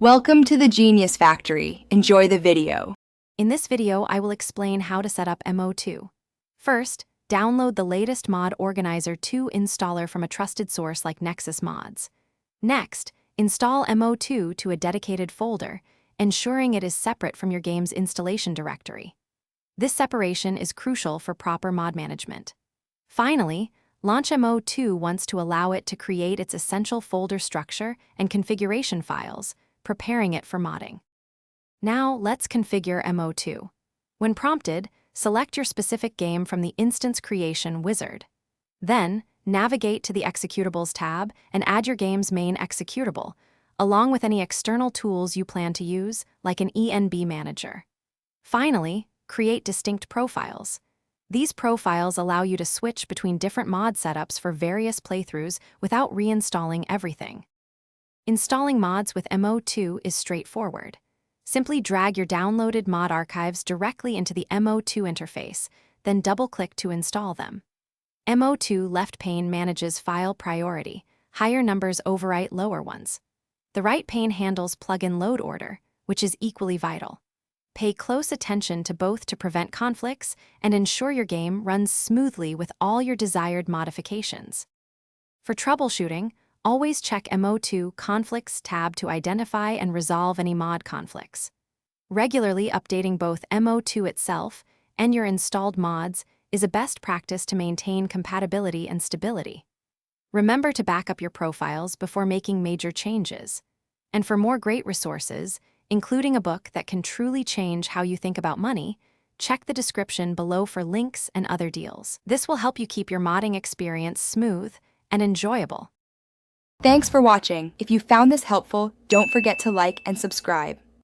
Welcome to the Genius Factory. Enjoy the video. In this video, I will explain how to set up MO2. First, download the latest Mod Organizer 2 installer from a trusted source like Nexus Mods. Next, install MO2 to a dedicated folder, ensuring it is separate from your game's installation directory. This separation is crucial for proper mod management. Finally, launch MO2 once to allow it to create its essential folder structure and configuration files, preparing it for modding. Now, let's configure MO2. When prompted, select your specific game from the Instance Creation wizard. Then, navigate to the Executables tab and add your game's main executable, along with any external tools you plan to use, like an ENB manager. Finally, create distinct profiles. These profiles allow you to switch between different mod setups for various playthroughs without reinstalling everything. Installing mods with MO2 is straightforward. Simply drag your downloaded mod archives directly into the MO2 interface, then double-click to install them. MO2 left pane manages file priority. Higher numbers overwrite lower ones. The right pane handles plugin load order, which is equally vital. Pay close attention to both to prevent conflicts and ensure your game runs smoothly with all your desired modifications. For troubleshooting, always check MO2 Conflicts tab to identify and resolve any mod conflicts. Regularly updating both MO2 itself and your installed mods is a best practice to maintain compatibility and stability. Remember to back up your profiles before making major changes. And for more great resources, including a book that can truly change how you think about money, check the description below for links and other deals. This will help you keep your modding experience smooth and enjoyable. Thanks for watching. If you found this helpful, don't forget to like and subscribe.